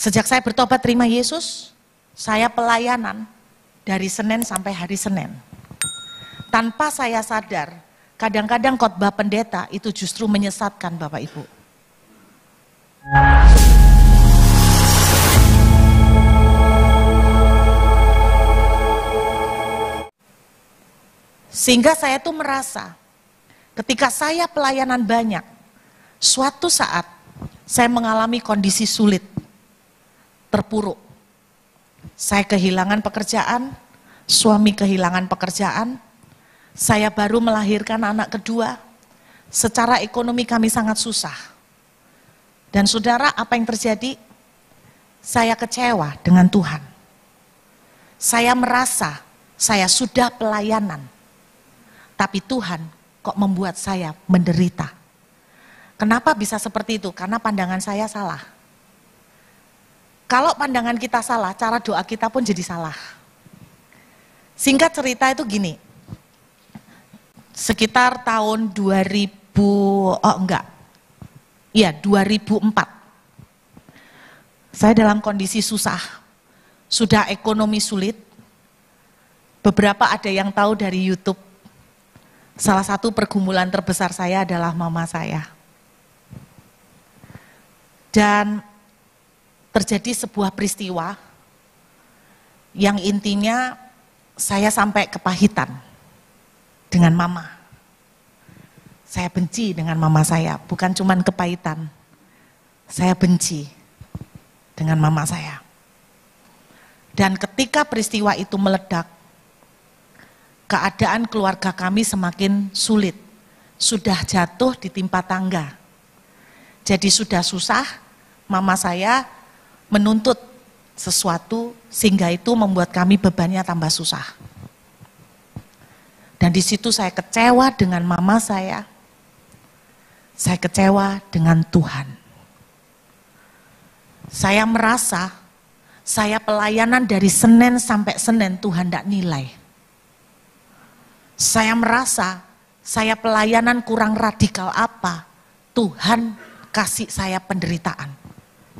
Sejak saya bertobat terima Yesus, saya pelayanan dari Senin sampai hari Senin. Tanpa saya sadar, kadang-kadang khotbah pendeta itu justru menyesatkan Bapak Ibu. Sehingga saya tuh merasa, ketika saya pelayanan banyak, suatu saat saya mengalami kondisi sulit, terpuruk. Saya kehilangan pekerjaan, suami kehilangan pekerjaan, saya baru melahirkan anak kedua, secara ekonomi kami sangat susah. Dan saudara, apa yang terjadi? Saya kecewa dengan Tuhan. Saya merasa saya sudah pelayanan, tapi Tuhan kok membuat saya menderita. Kenapa bisa seperti itu? Karena pandangan saya salah. Kalau pandangan kita salah, cara doa kita pun jadi salah. Singkat cerita itu gini, sekitar tahun 2004, saya dalam kondisi susah, sudah ekonomi sulit. Beberapa ada yang tahu dari YouTube, salah satu pergumulan terbesar saya adalah mama saya. Dan terjadi sebuah peristiwa yang intinya saya sampai kepahitan dengan mama. Saya benci dengan mama saya, bukan cuman kepahitan. Saya benci dengan mama saya. Dan ketika peristiwa itu meledak, keadaan keluarga kami semakin sulit. Sudah jatuh ditimpa tangga. Jadi sudah susah, mama saya menuntut sesuatu sehingga itu membuat kami bebannya tambah susah. Dan di situ saya kecewa dengan mama saya kecewa dengan Tuhan. Saya merasa saya pelayanan dari Senin sampai Senin Tuhan tidak nilai. Saya merasa saya pelayanan kurang radikal apa, Tuhan kasih saya penderitaan.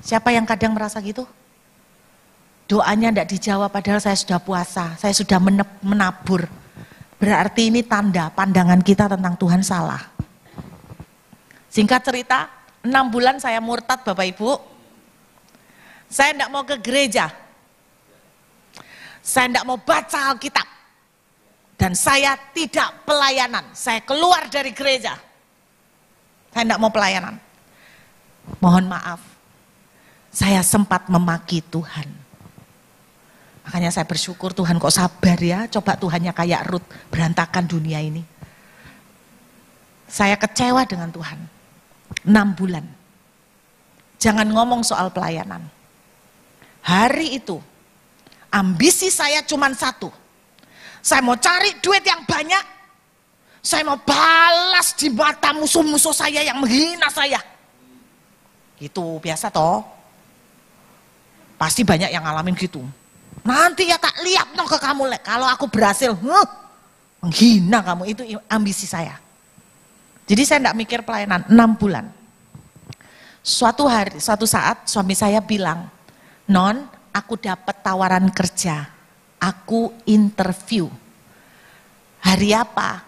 Siapa yang kadang merasa gitu? Doanya tidak dijawab padahal saya sudah puasa, saya sudah menabur. Berarti ini tanda pandangan kita tentang Tuhan salah. Singkat cerita, 6 bulan saya murtad Bapak Ibu. Saya tidak mau ke gereja. Saya tidak mau baca Alkitab. Dan saya tidak pelayanan. Saya keluar dari gereja. Saya tidak mau pelayanan. Mohon maaf. Saya sempat memaki Tuhan. Makanya saya bersyukur Tuhan kok sabar ya. Coba Tuhannya kayak Rut, berantakan dunia ini. Saya kecewa dengan Tuhan. 6 bulan. Jangan ngomong soal pelayanan. Hari itu, ambisi saya cuma satu. Saya mau cari duit yang banyak. Saya mau balas di mata musuh-musuh saya yang menghina saya. Itu biasa toh. Pasti banyak yang ngalamin gitu. Nanti ya tak lihat no ke kamu, kalau aku berhasil menghina kamu, itu ambisi saya. Jadi saya tidak mikir pelayanan, 6 bulan. Suatu saat suami saya bilang, Non, aku dapat tawaran kerja, aku interview. Hari apa?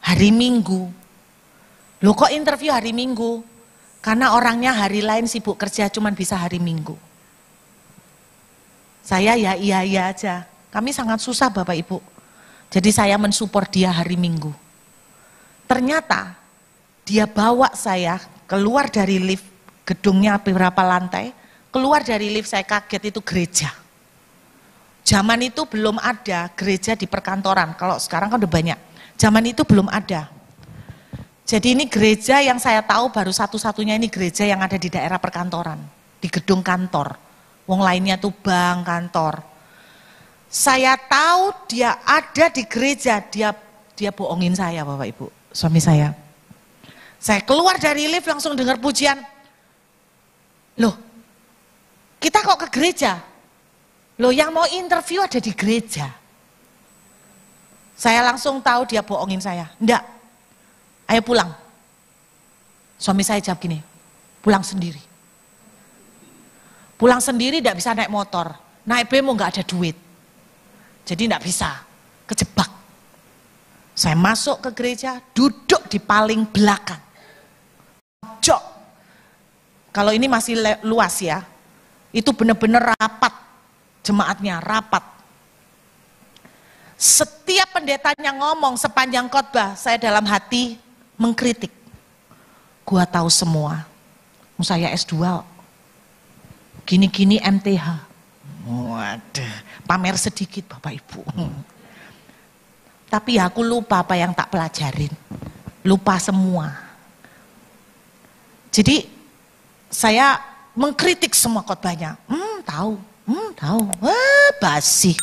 Hari Minggu. Loh kok interview hari Minggu? Karena orangnya hari lain sibuk kerja, cuman bisa hari Minggu. Saya ya iya aja. Kami sangat susah Bapak Ibu. Jadi saya mensupport dia hari Minggu. Ternyata dia bawa saya keluar dari lift, gedungnya beberapa lantai, keluar dari lift saya kaget itu gereja. Zaman itu belum ada gereja di perkantoran, kalau sekarang kan udah banyak. Zaman itu belum ada. Jadi ini gereja yang saya tahu baru satu-satunya ini gereja yang ada di daerah perkantoran, di gedung kantor. Wong lainnya tuh bank, kantor. Saya tahu dia ada di gereja, dia bohongin saya Bapak Ibu, suami saya. Saya keluar dari lift langsung dengar pujian. Loh, kita kok ke gereja? Loh, yang mau interview ada di gereja. Saya langsung tahu dia bohongin saya. Enggak, ayo pulang. Suami saya jawab gini, pulang sendiri. Pulang sendiri tidak bisa naik motor, naik bemo nggak ada duit. Jadi tidak bisa, kejebak. Saya masuk ke gereja, duduk di paling belakang. Pojok. Kalau ini masih luas ya, itu benar-benar rapat, jemaatnya rapat. Setiap pendetanya ngomong sepanjang khotbah, saya dalam hati mengkritik. Gua tahu semua, saya S2, gini-gini MTH. Waduh, pamer sedikit Bapak Ibu. Tapi aku lupa apa yang tak pelajarin. Lupa semua. Jadi saya mengkritik semua khotbahnya. Tahu. Wah, basi.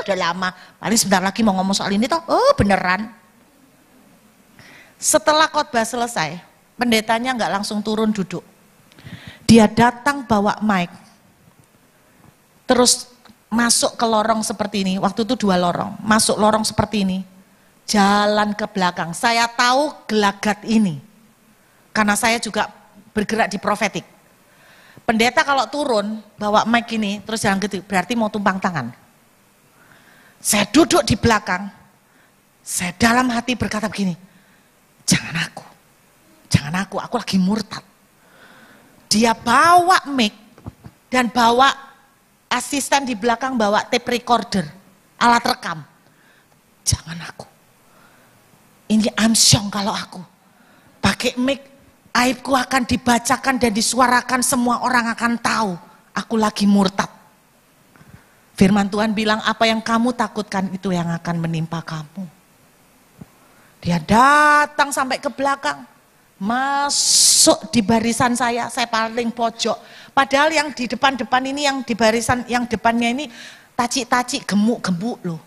Udah lama. Paling sebentar lagi mau ngomong soal ini toh. Oh, beneran. Setelah khotbah selesai, pendetanya nggak langsung turun duduk. Dia datang bawa mic. Terus masuk ke lorong seperti ini, waktu itu 2 lorong, masuk lorong seperti ini, jalan ke belakang. Saya tahu gelagat ini, karena saya juga bergerak di profetik. Pendeta kalau turun, bawa mic ini, terus jalan gitu, berarti mau tumpang tangan. Saya duduk di belakang, saya dalam hati berkata begini, jangan aku lagi murtad. Dia bawa mic, dan bawa asisten di belakang bawa tape recorder, alat rekam. Jangan aku. Ini amsyong kalau aku. Pakai mic, aibku akan dibacakan dan disuarakan, semua orang akan tahu. Aku lagi murtad. Firman Tuhan bilang, apa yang kamu takutkan itu yang akan menimpa kamu. Dia datang sampai ke belakang. Masuk di barisan saya paling pojok. Padahal yang di depan-depan ini, yang di barisan yang depannya ini tacik-tacik, gemuk-gemuk loh.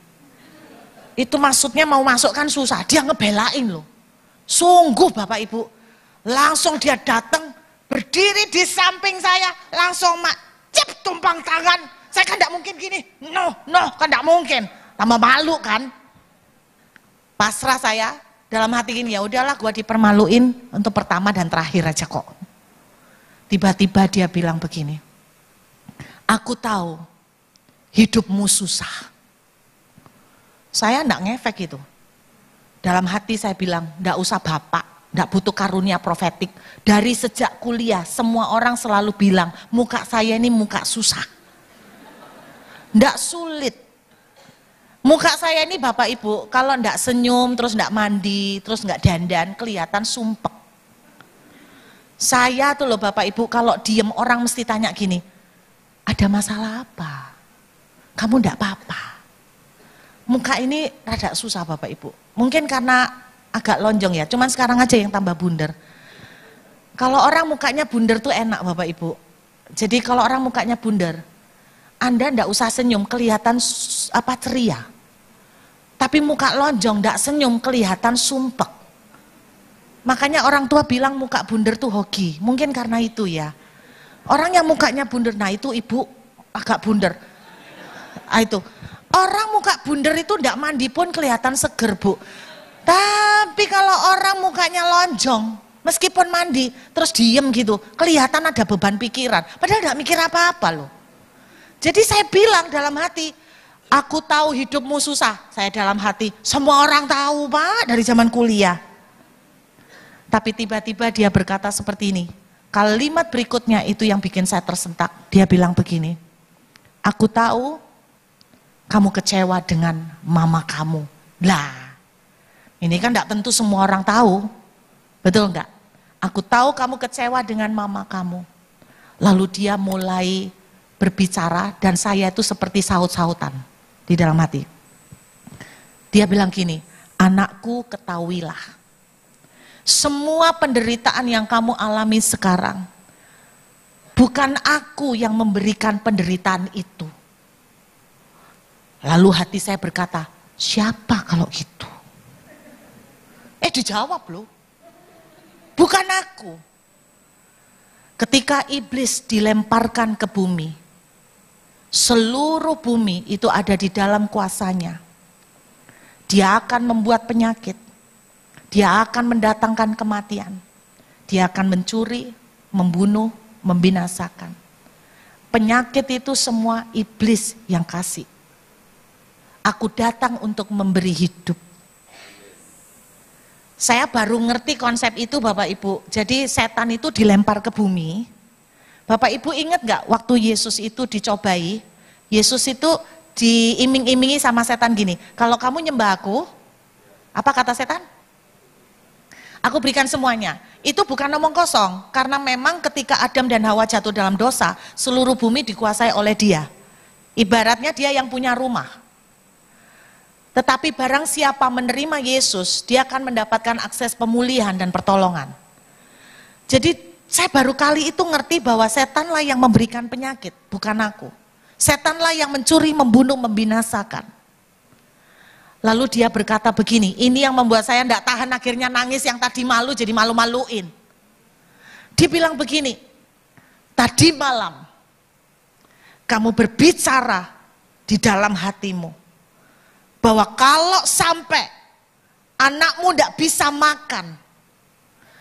Itu maksudnya mau masuk kan susah, dia ngebelain loh. Sungguh Bapak Ibu, langsung dia datang, berdiri di samping saya, langsung cep tumpang tangan. Saya kan tidak mungkin gini, no kan tidak mungkin, tambah malu kan. Pasrah saya. Dalam hati gini, ya udahlah gua dipermaluin untuk pertama dan terakhir aja kok. Tiba-tiba dia bilang begini, aku tahu hidupmu susah. Saya enggak ngefek itu. Dalam hati saya bilang, enggak usah Bapak, enggak butuh karunia profetik. Dari sejak kuliah, semua orang selalu bilang, muka saya ini muka susah. Enggak sulit. Muka saya ini Bapak Ibu, kalau enggak senyum, terus enggak mandi, terus enggak dandan, kelihatan sumpek. Saya tuh loh Bapak Ibu, kalau diem orang mesti tanya gini, ada masalah apa? Kamu enggak apa-apa. Muka ini rada susah Bapak Ibu. Mungkin karena agak lonjong ya, cuman sekarang aja yang tambah bundar. Kalau orang mukanya bundar tuh enak Bapak Ibu. Jadi kalau orang mukanya bundar, Anda enggak usah senyum, kelihatan ceria. Tapi muka lonjong, enggak senyum, kelihatan sumpek. Makanya orang tua bilang muka bundar tuh hoki. Mungkin karena itu ya. Orang yang mukanya bundar, nah itu ibu agak bundar. Itu. Orang muka bundar itu enggak mandi pun kelihatan seger Bu. Tapi kalau orang mukanya lonjong, meskipun mandi, terus diem gitu, kelihatan ada beban pikiran. Padahal enggak mikir apa-apa loh. Jadi saya bilang dalam hati, aku tahu hidupmu susah. Saya dalam hati, semua orang tahu Pak dari zaman kuliah. Tapi tiba-tiba dia berkata seperti ini. Kalimat berikutnya itu yang bikin saya tersentak. Dia bilang begini, aku tahu kamu kecewa dengan mama kamu. Lah, ini kan tidak tentu semua orang tahu. Betul enggak? Aku tahu kamu kecewa dengan mama kamu. Lalu dia mulai berbicara dan saya itu seperti saut-sautan di dalam hati. Dia bilang gini, anakku ketahuilah, semua penderitaan yang kamu alami sekarang, bukan aku yang memberikan penderitaan itu. Lalu hati saya berkata, siapa kalau gitu? Dijawab loh, bukan aku. Ketika iblis dilemparkan ke bumi, seluruh bumi itu ada di dalam kuasanya. Dia akan membuat penyakit. Dia akan mendatangkan kematian. Dia akan mencuri, membunuh, membinasakan. Penyakit itu semua iblis yang kasih. Aku datang untuk memberi hidup. Saya baru ngerti konsep itu Bapak Ibu. Jadi setan itu dilempar ke bumi. Bapak Ibu ingat gak waktu Yesus itu dicobai? Yesus itu diiming-imingi sama setan gini. Kalau kamu nyembah aku, apa kata setan? Aku berikan semuanya. Itu bukan omong kosong, karena memang ketika Adam dan Hawa jatuh dalam dosa, seluruh bumi dikuasai oleh dia. Ibaratnya dia yang punya rumah. Tetapi barang siapa menerima Yesus, dia akan mendapatkan akses pemulihan dan pertolongan. Jadi saya baru kali itu ngerti bahwa setanlah yang memberikan penyakit, bukan aku. Setanlah yang mencuri, membunuh, membinasakan. Lalu dia berkata begini, ini yang membuat saya tidak tahan, akhirnya nangis, yang tadi malu jadi malu-maluin. Dia bilang begini, tadi malam kamu berbicara di dalam hatimu, bahwa kalau sampai anakmu tidak bisa makan,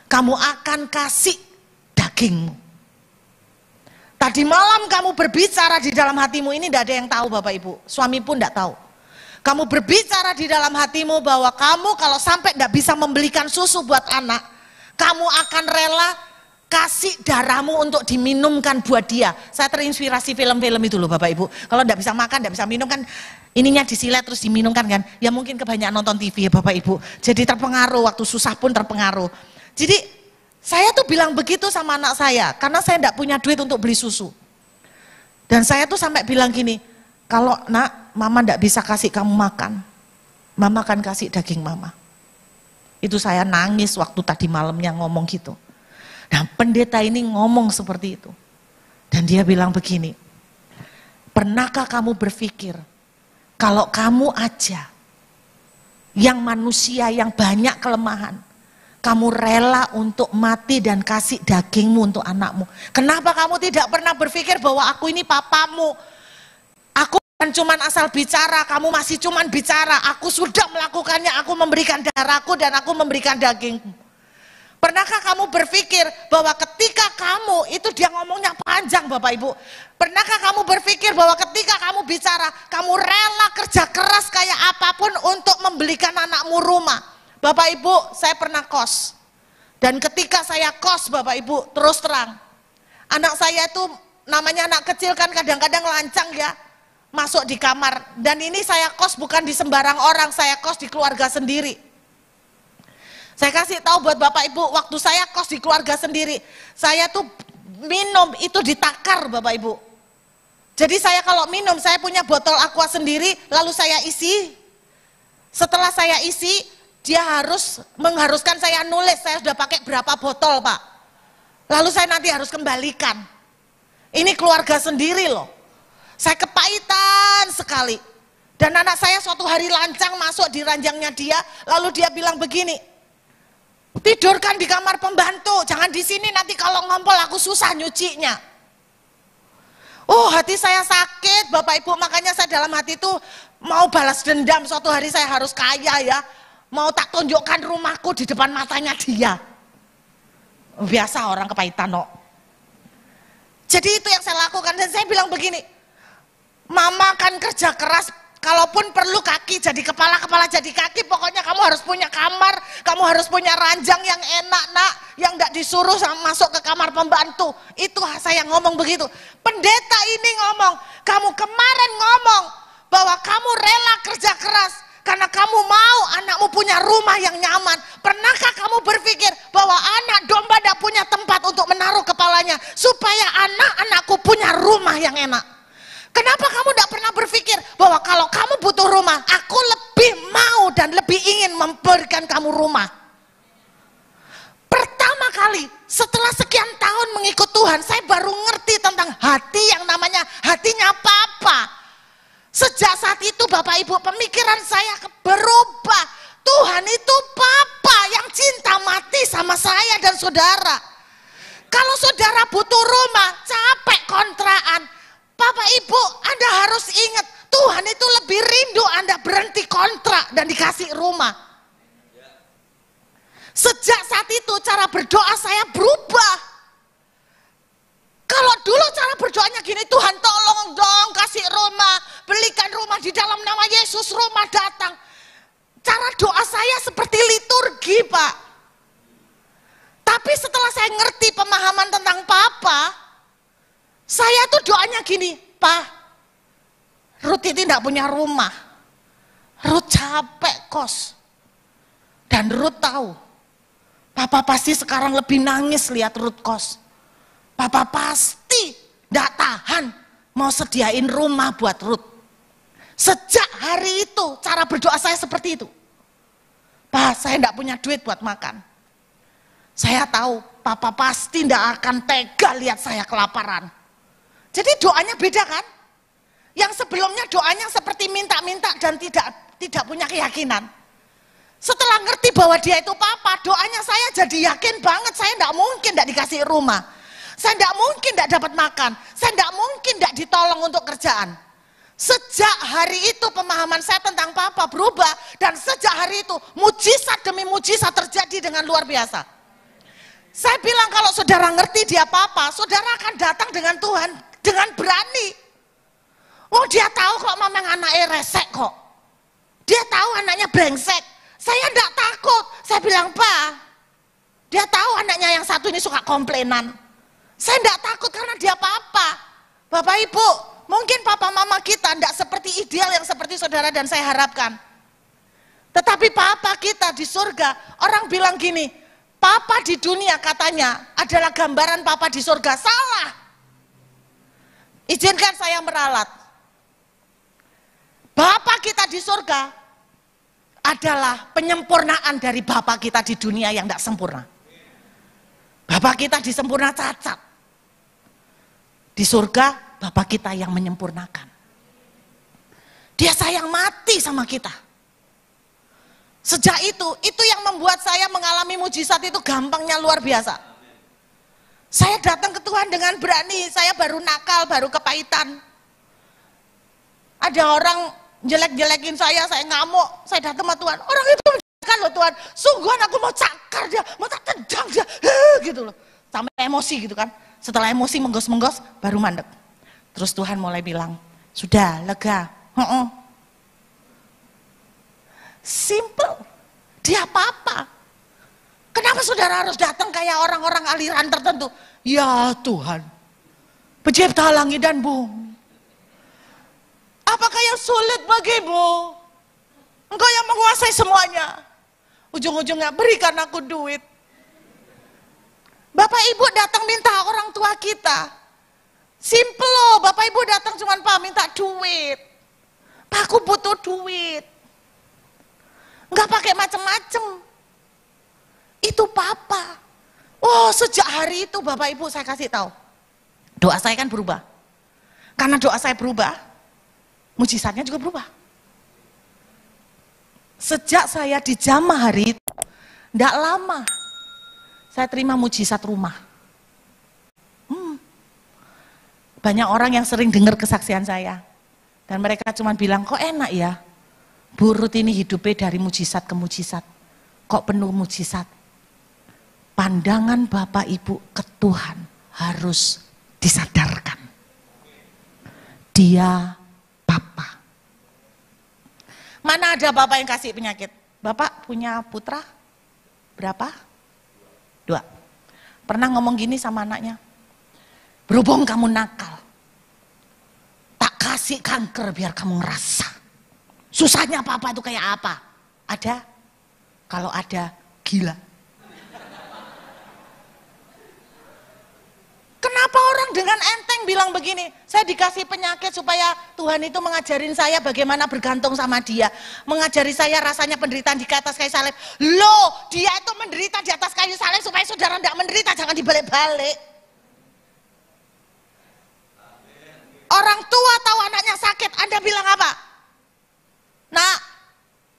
kamu akan kasih dagingmu. Tadi malam kamu berbicara di dalam hatimu, ini tidak ada yang tahu Bapak Ibu, suami pun tidak tahu. Kamu berbicara di dalam hatimu bahwa kamu kalau sampai tidak bisa membelikan susu buat anak, kamu akan rela kasih darahmu untuk diminumkan buat dia. Saya terinspirasi film-film itu loh Bapak Ibu. Kalau tidak bisa makan, tidak bisa minum kan, ininya disilet terus diminumkan kan. Ya mungkin kebanyakan nonton TV ya Bapak Ibu. Jadi terpengaruh, waktu susah pun terpengaruh. Jadi saya tuh bilang begitu sama anak saya, karena saya tidak punya duit untuk beli susu. Dan saya tuh sampai bilang gini, kalau nak, mama tidak bisa kasih kamu makan, mama akan kasih daging mama. Itu saya nangis waktu tadi malamnya ngomong gitu. Nah pendeta ini ngomong seperti itu. Dan dia bilang begini, pernahkah kamu berpikir, kalau kamu aja, yang manusia yang banyak kelemahan, kamu rela untuk mati dan kasih dagingmu untuk anakmu. Kenapa kamu tidak pernah berpikir bahwa aku ini papamu? Aku bukan cuma asal bicara, kamu masih cuma bicara. Aku sudah melakukannya, aku memberikan darahku dan aku memberikan dagingku. Pernahkah kamu berpikir bahwa ketika kamu, itu dia ngomongnya panjang Bapak Ibu. Pernahkah kamu berpikir bahwa ketika kamu bicara, kamu rela kerja keras kayak apapun untuk membelikan anakmu rumah. Bapak Ibu, saya pernah kos. Dan ketika saya kos Bapak Ibu, terus terang, anak saya itu namanya anak kecil kan kadang-kadang lancang ya, masuk di kamar. Dan ini saya kos bukan di sembarang orang, saya kos di keluarga sendiri. Saya kasih tahu buat Bapak Ibu, waktu saya kos di keluarga sendiri, saya tuh minum itu ditakar Bapak Ibu. Jadi saya kalau minum, saya punya botol aqua sendiri, lalu saya isi. Setelah saya isi, dia mengharuskan saya nulis, saya sudah pakai berapa botol Pak. Lalu saya nanti harus kembalikan. Ini keluarga sendiri loh. Saya kepahitan sekali. Dan anak saya suatu hari lancang masuk di ranjangnya dia, lalu dia bilang begini, tidurkan di kamar pembantu, jangan di sini, nanti kalau ngompol aku susah nyucinya. Oh hati saya sakit Bapak Ibu, makanya saya dalam hati itu mau balas dendam, suatu hari saya harus kaya ya, mau tak tunjukkan rumahku di depan matanya dia. Biasa orang kepahitan no. Jadi itu yang saya lakukan, dan saya bilang begini, mama akan kerja keras, kalaupun perlu kaki jadi kepala, kepala jadi kaki, pokoknya kamu harus punya kamar, kamu harus punya ranjang yang enak nak, yang tidak disuruh masuk ke kamar pembantu. Itu saya ngomong begitu. Pendeta ini ngomong, kamu kemarin ngomong bahwa kamu rela kerja keras karena kamu mau anakmu punya rumah yang nyaman. Pernahkah kamu berpikir bahwa anak domba tidak punya tempat untuk menaruh kepalanya supaya anak-anakku punya rumah yang enak? Kenapa kamu tidak pernah berpikir bahwa kalau kamu butuh rumah, aku lebih mau dan lebih ingin memberikan kamu rumah? Pertama kali setelah sekian tahun mengikut Tuhan, saya baru ngerti tentang hati yang namanya hatinya Papa. Sejak saat itu Bapak Ibu, pemikiran saya berubah. Tuhan itu Papa yang cinta mati sama saya dan saudara. Kalau saudara butuh rumah, capek kontrakan, Bapak Ibu, Anda harus ingat, Tuhan itu lebih rindu Anda berhenti kontrak dan dikasih rumah. Sejak saat itu cara berdoa saya berubah. Kalau dulu cara berdoanya gini, Tuhan tolong dong kasih rumah, belikan rumah di dalam nama Yesus, rumah datang. Cara doa saya seperti liturgi, Pak. Tapi setelah saya ngerti pemahaman tentang Papa, saya tuh doanya gini, Pak, Ruth ini tidak punya rumah. Ruth capek kos. Dan Ruth tahu, Papa pasti sekarang lebih nangis lihat Ruth kos. Papa pasti tidak tahan mau sediain rumah buat Ruth. Sejak hari itu cara berdoa saya seperti itu. Pak, saya tidak punya duit buat makan. Saya tahu Papa pasti tidak akan tega lihat saya kelaparan. Jadi doanya beda kan? Yang sebelumnya doanya seperti minta-minta dan tidak punya keyakinan. Setelah ngerti bahwa dia itu Papa, doanya saya jadi yakin banget. Saya tidak mungkin tidak dikasih rumah. Saya tidak mungkin tidak dapat makan. Saya tidak mungkin tidak ditolong untuk kerjaan. Sejak hari itu pemahaman saya tentang Papa berubah. Dan sejak hari itu mujizat demi mujizat terjadi dengan luar biasa. Saya bilang kalau saudara ngerti dia Papa, saudara akan datang dengan Tuhan dengan berani. Oh, dia tahu kok memang anaknya resek kok. Dia tahu anaknya brengsek. Saya tidak takut. Saya bilang, Pak, dia tahu anaknya yang satu ini suka komplainan. Saya tidak takut karena dia Papa. Bapak Ibu, mungkin Papa Mama kita tidak seperti ideal yang seperti saudara dan saya harapkan. Tetapi Papa kita di surga, orang bilang gini, Papa di dunia katanya adalah gambaran Papa di surga. Salah. Izinkan saya meralat. Bapa kita di surga adalah penyempurnaan dari Bapa kita di dunia yang tidak sempurna. Bapa kita disempurna cacat. Di surga, Bapa kita yang menyempurnakan. Dia sayang mati sama kita. Sejak itu yang membuat saya mengalami mujizat itu gampangnya luar biasa. Saya datang ke Tuhan dengan berani, saya baru nakal, baru kepahitan. Ada orang jelek-jelekin saya ngamuk, saya datang sama Tuhan. Orang itu menjelekan loh Tuhan, sungguhan aku mau cakar dia, mau tak tendang dia, gitu loh. Sampai emosi gitu kan. Setelah emosi menggos-menggos, baru mandek. Terus Tuhan mulai bilang, sudah lega. Simple, dia Papa. Kenapa saudara harus datang kayak orang-orang aliran tertentu? Ya Tuhan, pencipta langit dan bumi. Apakah yang sulit bagimu? Engkau yang menguasai semuanya. Ujung-ujungnya berikan aku duit. Bapak Ibu datang minta orang tua kita. Simple loh, Bapak Ibu datang cuma Pak minta duit. Pak aku butuh duit. Enggak pakai macem-macem. Itu Papa. Oh sejak hari itu Bapak Ibu saya kasih tahu. Doa saya kan berubah. Karena doa saya berubah, mujizatnya juga berubah. Sejak saya dijamah hari itu, tidak lama, saya terima mujizat rumah. Banyak orang yang sering dengar kesaksian saya. Dan mereka cuma bilang, kok enak ya, Bu Ruth ini hidupnya dari mujizat ke mujizat. Kok penuh mujizat. Pandangan Bapak Ibu ke Tuhan harus disadarkan. Dia Papa. Mana ada Bapak yang kasih penyakit? Bapak punya putra? Berapa? 2. Pernah ngomong gini sama anaknya? Berhubung kamu nakal, tak kasih kanker biar kamu ngerasa. Susahnya Papa itu kayak apa? Ada? Kalau ada, gila. Kenapa orang dengan enteng bilang begini, saya dikasih penyakit supaya Tuhan itu mengajarin saya bagaimana bergantung sama dia. Mengajari saya rasanya penderitaan di atas kayu salib. Loh, dia itu menderita di atas kayu salib supaya saudara tidak menderita, jangan dibalik-balik. Orang tua tahu anaknya sakit, Anda bilang apa? Nak,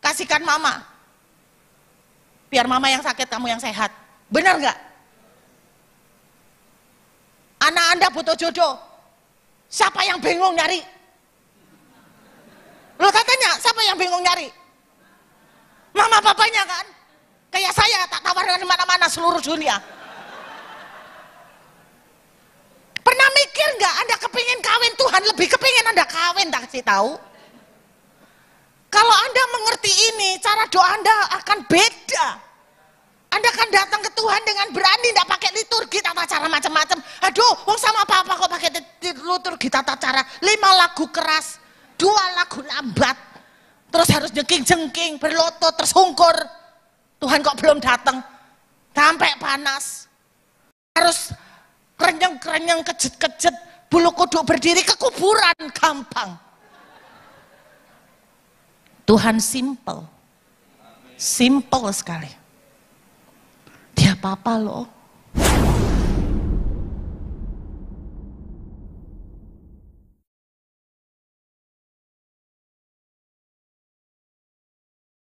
kasihkan mama. Biar mama yang sakit, kamu yang sehat. Benar nggak? Anak Anda butuh jodoh. Siapa yang bingung nyari? Lo katanya, siapa yang bingung nyari? Mama papanya kan? Kayak saya, tak tawarkan di mana-mana seluruh dunia. Pernah Bener nggak? Anda kepingin kawin, Tuhan lebih kepingin Anda kawin, tak kasih tahu. Kalau Anda mengerti ini, cara doa Anda akan beda. Anda akan datang ke Tuhan dengan berani, tidak pakai liturgi, tata cara macam-macam. Aduh, wong sama apa-apa kok pakai liturgi, tata cara. 5 lagu keras, 2 lagu lambat. Terus harus jengking-jengking, berlutut, tersungkur. Tuhan kok belum datang. Sampai panas. Harus kerenyeng-kerenyeng, kejet-kejet, bulu kuduk berdiri ke kuburan, gampang. Tuhan simple. Simple sekali. Dia apa-apa loh.